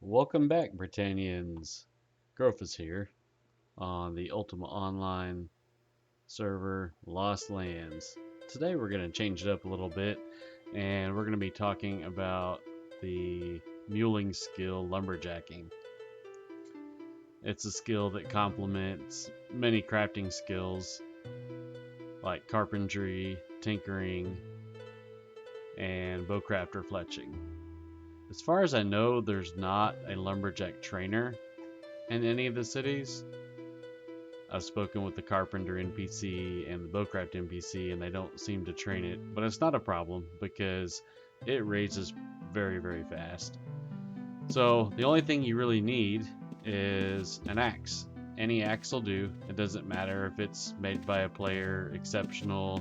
Welcome back, Britannians. Grofus here on the Ultima Online server Lost Lands. Today we're going to change it up a little bit and we're going to be talking about the muling skill lumberjacking. It's a skill that complements many crafting skills like carpentry, tinkering, and bowcraft or fletching. As far as I know, there's not a lumberjack trainer in any of the cities. I've spoken with the carpenter NPC and the bowcraft NPC, and they don't seem to train it, but it's not a problem because it raises very, very fast. So the only thing you really need is an axe. Any axe will do. It doesn't matter if it's made by a player, exceptional,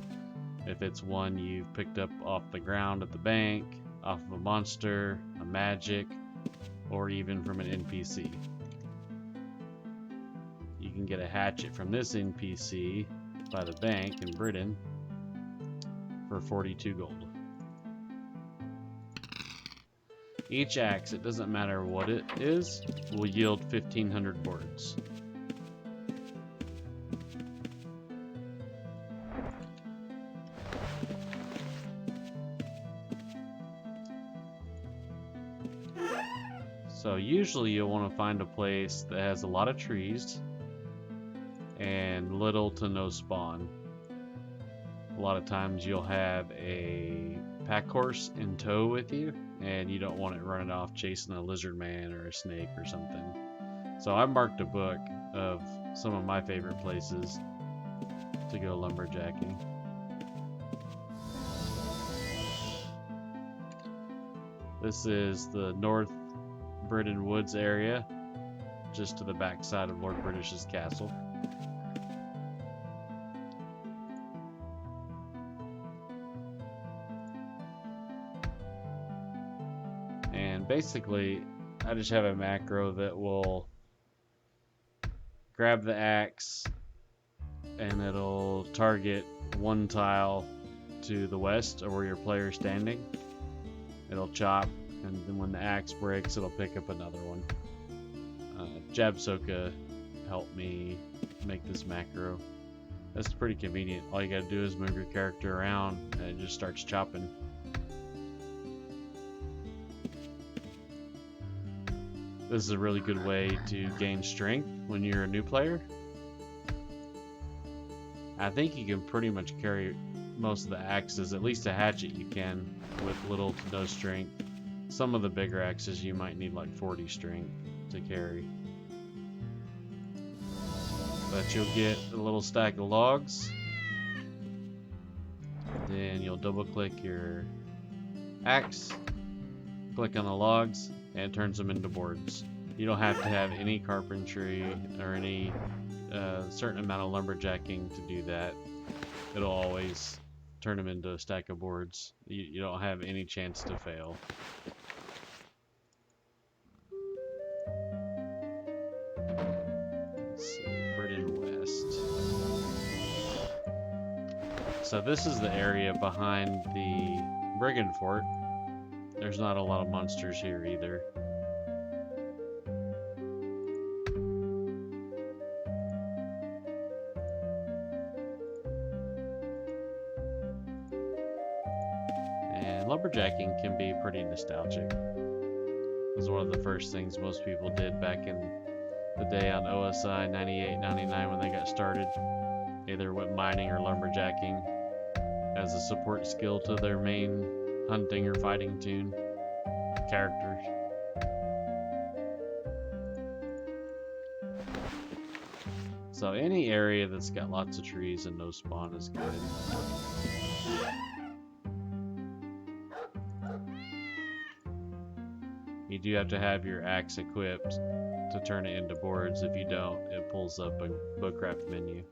if it's one you've picked up off the ground at the bank, off of a monster, a magic, or even from an NPC. You can get a hatchet from this NPC by the bank in Britain for 42 gold. Each axe, it doesn't matter what it is, will yield 1,500 boards. So usually you'll want to find a place that has a lot of trees and little to no spawn. A lot of times you'll have a pack horse in tow with you and you don't want it running off chasing a lizard man or a snake or something. So I marked a book of some of my favorite places to go lumberjacking. This is the North Britain Woods area, just to the back side of Lord British's castle. And basically, I just have a macro that will grab the axe and it'll target one tile to the west or where your player is standing. It'll chop, and then when the axe breaks, it'll pick up another one. Jab Soca helped me make this macro. That's pretty convenient. All you gotta do is move your character around and it just starts chopping. This is a really good way to gain strength when you're a new player. I think you can pretty much carry most of the axes, at least a hatchet you can, with little to no strength. Some of the bigger axes you might need like 40 strength to carry. But you'll get a little stack of logs. Then you'll double click your axe, click on the logs, and it turns them into boards. You don't have to have any carpentry or any certain amount of lumberjacking to do that. It'll always turn them into a stack of boards. You don't have any chance to fail. Let's see, Britain West. So this is the area behind the Brigand Fort. There's not a lot of monsters here either. And lumberjacking can be pretty nostalgic. It was one of the first things most people did back in the day on OSI 98, 99 when they got started. Either went mining or lumberjacking as a support skill to their main hunting or fighting tune characters. So any area that's got lots of trees and no spawn is good. You do have to have your axe equipped to turn it into boards. If you don't, it pulls up a bowcraft menu.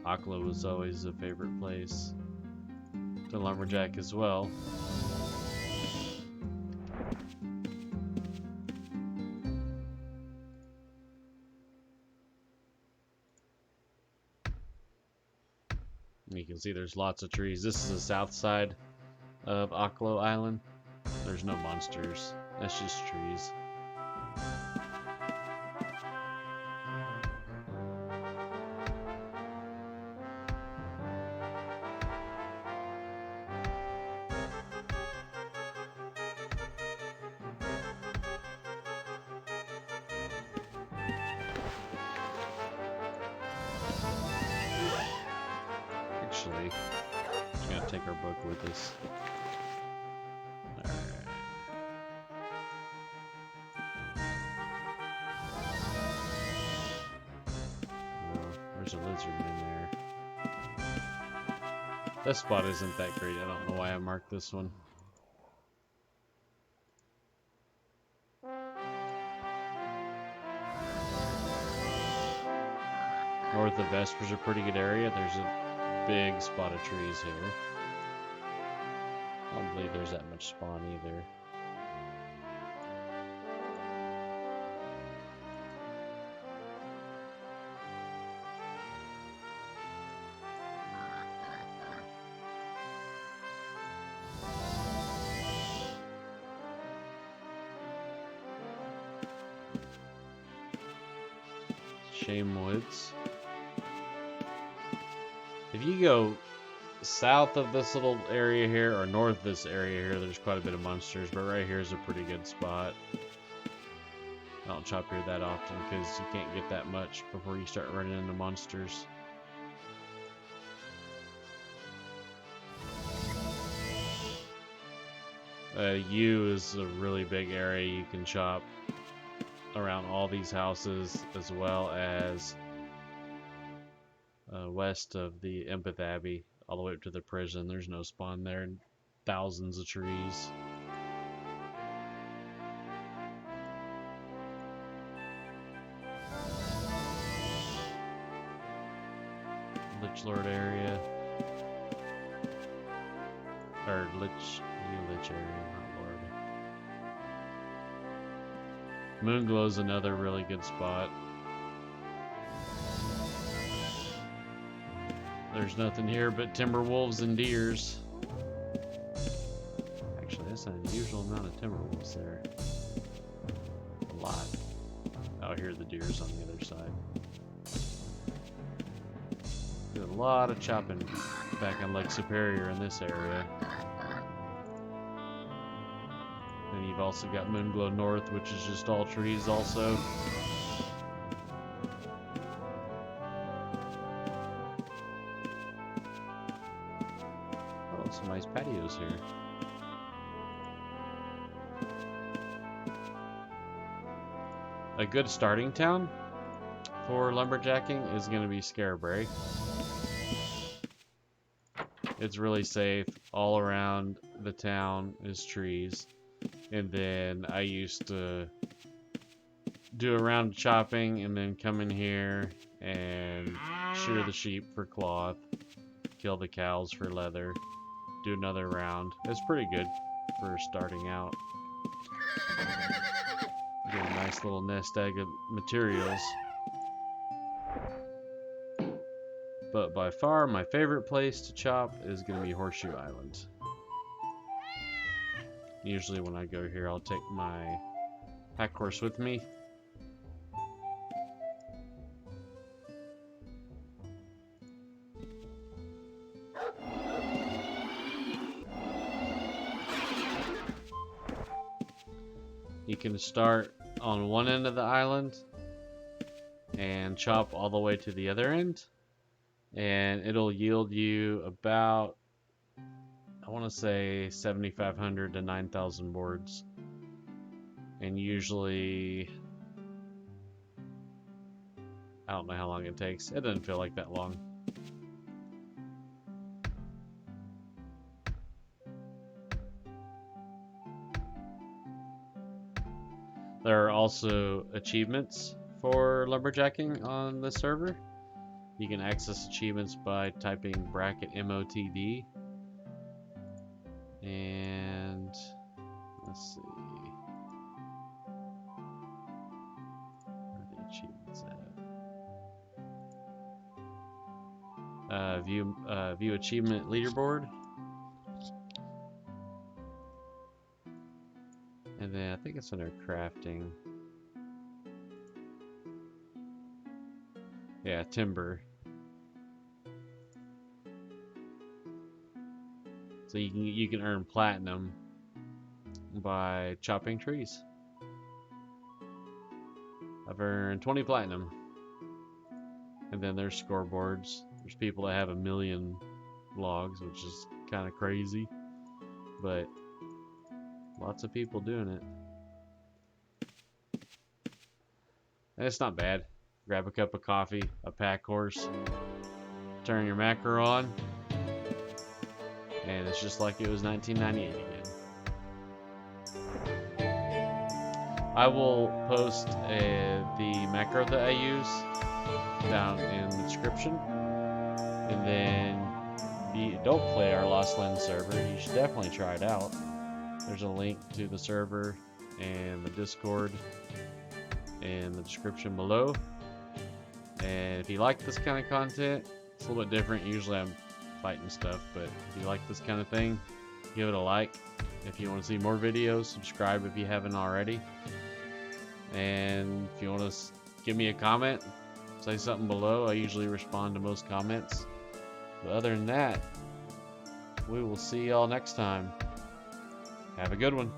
Akla was always a favorite place. to lumberjack as well. You can see there's lots of trees. This is the south side of Aklo Island. There's no monsters. That's just trees. Actually, just gotta take our book with us. Alright. Oh, there's a lizard in there. This spot isn't that great. I don't know why I marked this one. North of Vesper's a pretty good area. There's a big spot of trees here. I don't believe there's that much spawn either. Shame Woods. If you go south of this little area here, or north of this area here, there's quite a bit of monsters, but right here is a pretty good spot. I don't chop here that often because you can't get that much before you start running into monsters. U is a really big area you can chop around all these houses, as well as west of the Empeth Abbey, all the way up to the prison. There's no spawn there, and thousands of trees. Lich Lord area. Or Lich area, not Lord. Moonglow's another really good spot. There's nothing here but timber wolves and deers. Actually, that's an unusual amount of timber wolves there. A lot. Out here, the deer's on the other side. Did a lot of chopping back on Lake Superior in this area. And you've also got Moonglow North, which is just all trees also. Oh, some nice patios here. A good starting town for lumberjacking is going to be Scarebrae. It's really safe. All around the town is trees. And then I used to do a round of chopping and then come in here and shear the sheep for cloth, kill the cows for leather, do another round. It's pretty good for starting out. Get a nice little nest egg of materials. But by far my favorite place to chop is going to be Horseshoe Island. Usually when I go here, I'll take my pack horse with me. You can start on one end of the island and chop all the way to the other end, and it'll yield you about, I want to say 7,500 to 9,000 boards. And usually, I don't know how long it takes. It doesn't feel like that long. There are also achievements for lumberjacking on the server. You can access achievements by typing bracket MOTD And let's see. Where are the achievements at? View achievement leaderboard. And then I think it's under crafting. Yeah, timber. So you can earn platinum by chopping trees. I've earned 20 platinum. And then there's scoreboards. There's people that have 1 million logs, which is kind of crazy. But lots of people doing it. And it's not bad. Grab a cup of coffee, a pack horse, turn your macro on, and it's just like it was 1998 again. I will post the macro that I use down in the description. And then if you don't play our Lost Land server, you should definitely try it out. There's a link to the server and the Discord in the description below. And if you like this kind of content, it's a little bit different. Usually I'm fighting stuff, but if you like this kind of thing, give it a like. If you want to see more videos, subscribe if you haven't already. And if you want to give me a comment, say something below. I usually respond to most comments. But other than that, we will see y'all next time. Have a good one.